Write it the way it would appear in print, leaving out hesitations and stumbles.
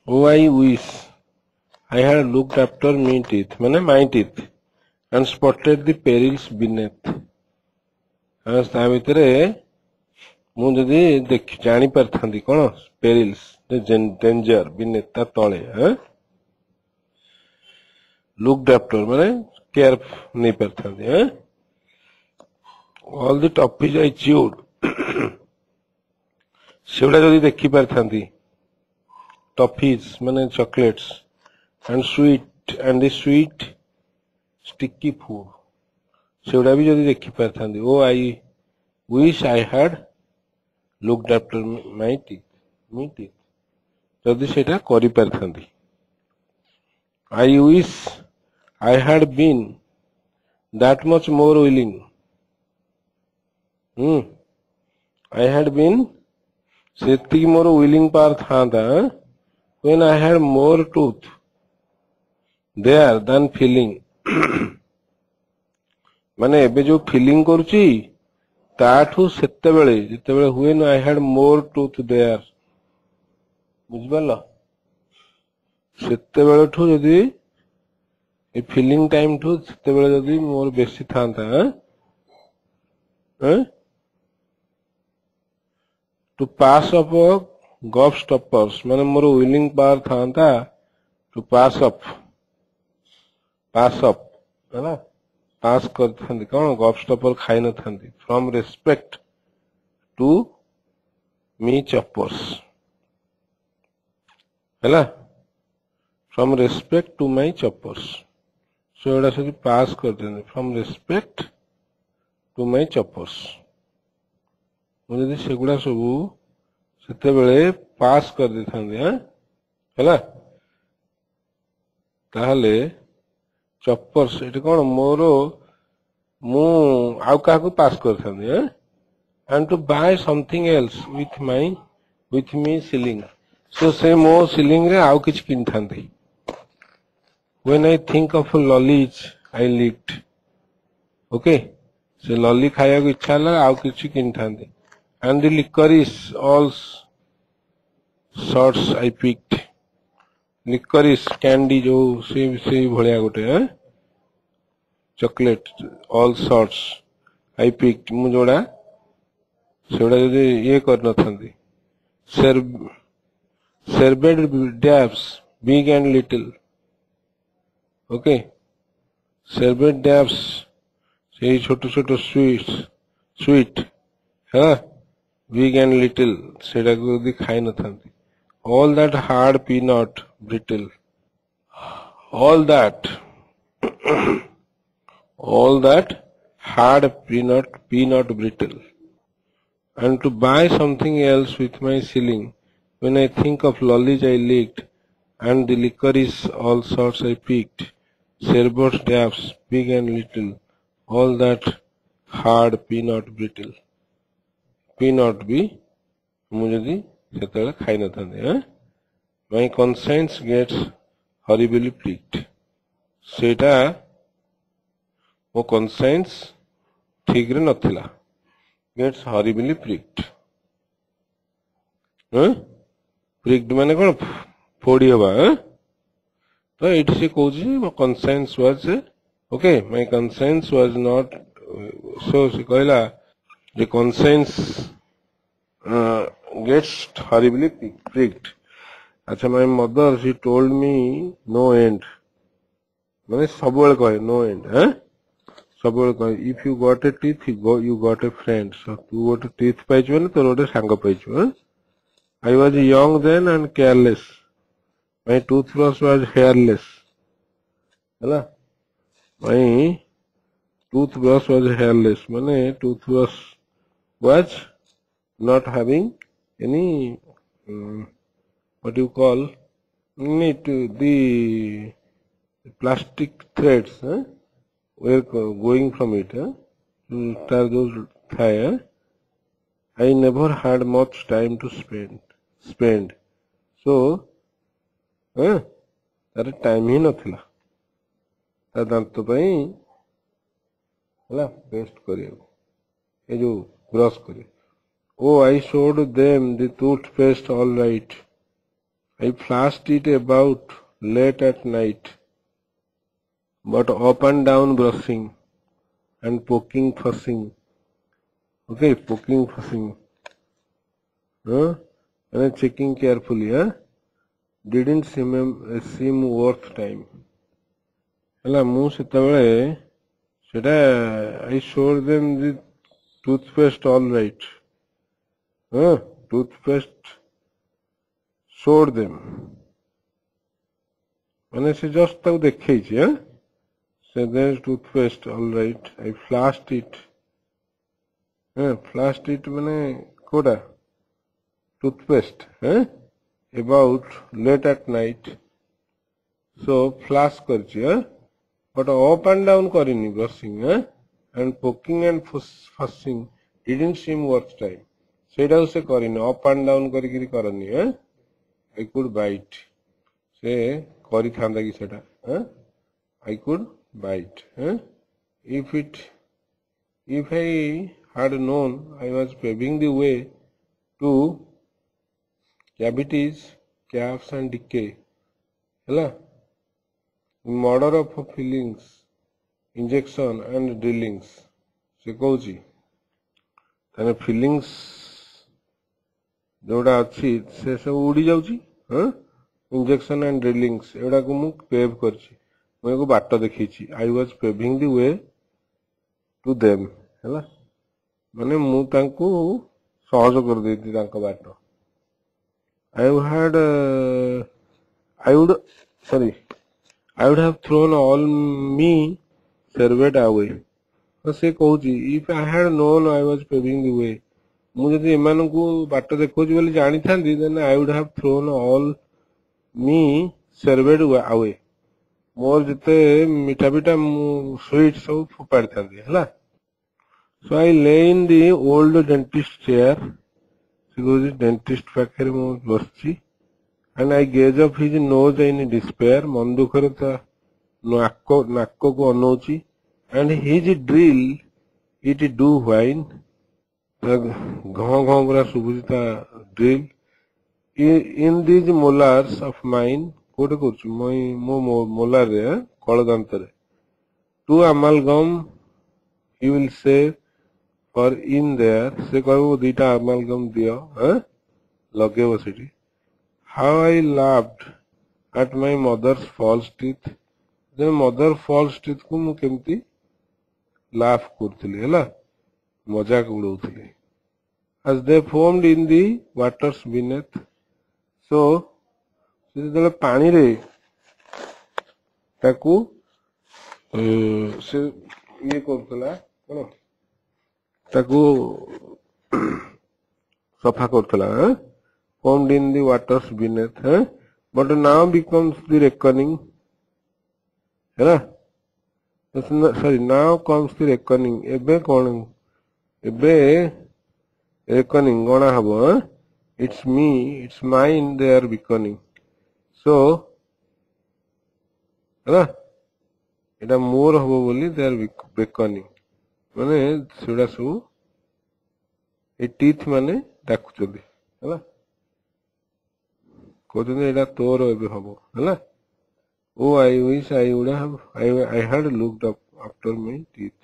Oh, I wish I had looked after my teeth, my teeth, and spotted the perils beneath. ତା ଭିତରେ ମୁଁ ଯଦି ଜାଣି ପାରିଥାନ୍ତି କଣ perils, danger beneath ତା ତଳେ, looked after care ନେଇ ପାରିଥାନ୍ତି, all the toffees I chewed ସେଗୁଡା ଯଦି ଦେଖି ପାରିଥାନ୍ତି, toffees chocolates, and the sweet sticky food ସେଗୁଡା ବି ଯଦି ଦେଖି ପାରିଥାନ୍ତି, oh I wish I had looked after my teeth ଯଦି ସେଇଟା କରି ପାରିଥାନ୍ତି, I wish I had been that much more willing, I had been ସେତିକି ମୋର willing power ଥାନ୍ତା, when I had more truth there than feeling ଏବେ ଯୋଉ filling କରୁଛି ତାଠୁ ସେତେବେଳେ ଯେତେବେଳେ when I had more truth there, ବୁଝିପାରିଲ, ସେତେବେଳଠୁ ଯଦି ଏ ଫିଲିଂ ଟାଇମ ଠୁ ସେତେବେଳେ ଯଦି ମୋର ବେଶୀ ଥାନ୍ତା, to pass up gobstoppers ମୋର willing power ଥାନ୍ତା to pass up ହେଲା, ପାସ୍ କରିଥାନ୍ତି କଣ gobstopper ଖାଇ ନଥାନ୍ତି, from respect to me choppers ହେଲା, from respect to my choppers, ସେଗୁଡା ସବୁ ପାସ୍ କରିଥାନ୍ତି from respect to my choppers, ମୁଁ ଯଦି ସେଗୁଡା ସବୁ ସେତେବେଳେ ପାସ୍ କରିଦେଇଥାନ୍ତି ହେଲା, ତାହେଲେ ଚପର୍ସ ଏଠି କଣ ମୋର ମୁଁ ଆଉ କାହାକୁ ପାସ୍ କରିଥାନ୍ତି, and to buy something else with me ceiling, so ସେ ମୋ ceiling ରେ ଆଉ କିଛି କିଣିଥାନ୍ତି, when I think of lollies I licked, okay, ସେ ଲଲି ଖାଇବାକୁ ଇଚ୍ଛା ହେଲା ଆଉ କିଛି କିଣିଥାନ୍ତି, and the licorice all sorts I picked, licorice candy ଯୋଉ ସେଇ ଭଳିଆ ଗୋଟେ chocolate all sorts I picked, ମୁଁ ଯୋଉଟା ସେଗୁଡା ଯଦି ଇଏ କରିନଥାନ୍ତି, served dabs big and little, okay, served dabs ସେଇ ଛୋଟ ଛୋଟ sweet big and little ସେଟାକୁ ଯଦି ଖାଇ ନଥାନ୍ତି, all that hard peanut brittle, all that hard peanut brittle, and to buy something else with my ceiling, when I think of lollies I licked, and the licorice all sorts I picked, served dabs big and little, all that hard peanut brittle, peanut ବି ମୁଁ ଯଦି ସେତେବେଳେ ଖାଇ ନଥାନ୍ତି, my conscience gets horribly pricked, ସେଇଟା ମୋ conscience ଠିକରେ ନଥିଲା, gets horribly pricked, pricked କଣ ଫୋଡି ହବା, ତ ଏଇଠି ସେ କହୁଛି ମୋ conscience was okay, my conscience was not, so ସେ କହିଲା the conscience gets horribly pricked, ଆଚ୍ଛା, my mother she told me no end, ସବୁବେଳେ କହେ no end, ସବୁବେଳେ କହେ if you got a teeth you got a friend, so ତୁ ଗୋଟେ teeth ପାଇଛୁ ମାନେ ତୋର ଗୋଟେ ସାଙ୍ଗ ପାଇଛୁ, I was young then and careless, my toothbrush was hairless, ହେଲା, my toothbrush was hairless toothbrush was not having any what you call the plastic threads were going from it, those ଥାଏ, I never had much time to spend, so ତାର time ହିଁ ନଥିଲା ତା ଦାନ୍ତ ପାଇଁ ହେଲା paste କରିବାକୁ, ଏ ଯୋଉ ବ୍ରଶ କରିବାକୁ, oh I showed them the toothpaste all right, I flashed it about late at night, but up and down brushing and poking, fussing. Okay, poking, fussing. And checking carefully. Didn't seem worth time. ହେଲା ମୁଁ ସେତେବେଳେ ସେଟା I showed them the toothpaste all right. Toothpaste showed them. ମାନେ ସେ just ତାକୁ ଦେଖେଇଛି so there's toothpaste all right. I flashed it. Flashed it ମାନେ କୋଉଟା toothpaste about late at night. So flash କରିଛି but up and down କରିନି brushing and poking and fussing didn't seem worth time. ସେଇଟାକୁ ସେ କରିନି up and down କରିକିରି କରନି I could bite. ସେ କରିଥାନ୍ତା କି ସେଟା I could bite. If I had known I was paving the way to cavities, caps and decay. ହେଲା murder of fillings, injection and drillings. ସେ କହୁଛି ତାହେଲେ ଫିଲିଂସ୍ ଯୋଉଟା ଅଛି ସେ ସବୁ ଉଡ଼ି ଯାଉଛି ଇଞ୍ଜେକ୍ସନ ଆଣ୍ଡ ଡ୍ରିଲିଂସ୍ ଏଗୁଡ଼ାକୁ ମୁଁ ପେଭ୍ କରିଛି ମୁଁ ଏକୁ ବାଟ ଦେଖେଇଛି I was paving the way to them ହେଲା ମାନେ ମୁଁ ତାଙ୍କୁ ସହଜ କରିଦେଇଛି ତାଙ୍କ ବାଟ I would have thrown all me surveyed away. ସେ କହୁଛି if I had known I was paving the way ମୁଁ ଯଦି ଏମାନଙ୍କୁ ବାଟ ଦେଖଉଛି ବୋଲି ଜାଣିଥାନ୍ତି then I would have thrown all me surveyed away. ମୋର ଯେତେ ମିଠା ପିଠା ମୁଁ ସୁଇଟ୍ ସବୁ ଫୋପାଡ଼ିଥାନ୍ତି ହେଲା so I lay in the old dentist chair. ସେ କହୁଛି ଡେଣ୍ଟିଷ୍ଟ ପାଖରେ ମୁଁ ବସିଛି and I gaze up his nose in despair. ମନ ଦୁଃଖରେ ତା ନାକକୁ ଅନଉଛି and his drill it do whine. ଘଁ ଘଁ ପୁରା ଶୁଭୁଛି ତା drill. In these molars of mine କୋଉଠି କରୁଛି ମୋ ମୋଲାରରେ କଳଦାନ୍ତରେ to amalgam he will say for in there ସେ କହିବ ଦିଟା amalgam ଦିଅ ଲଗେଇବ ସେଠି. How I laughed at my mother's false teeth. The mother false teeth କୁ ମୁଁ କେମିତି laugh କରୁଥିଲି ହେଲା ମଜାକ ଉଡଉଥିଲି. As they foamed in the waters beneath. So ସେ ଯେତେବେଳେ ପାଣିରେ ତାକୁ ସେ ଇଏ କରୁଥିଲା କଣ ତାକୁ ସଫା କରୁଥିଲା foamed in the waters beneath but now becomes the reckoning ହେଲା sorry now comes the reckoning. ଏବେ କଣ ଏବେ reckoning ଗଣା ହବ it's me it's mine they are beckoning. so ହେଲା ଏଟା ମୋର ହବ ବୋଲି they are beckoning ମାନେ ସେଗୁଡ଼ା ସବୁ ଏ ଟିଥ୍ ମାନେ ଡାକୁଛନ୍ତି ହେଲା କହୁଛନ୍ତି ଏଇଟା ତୋର ଏବେ ହବ ହେଲା oh I wish I had looked up after my teeth.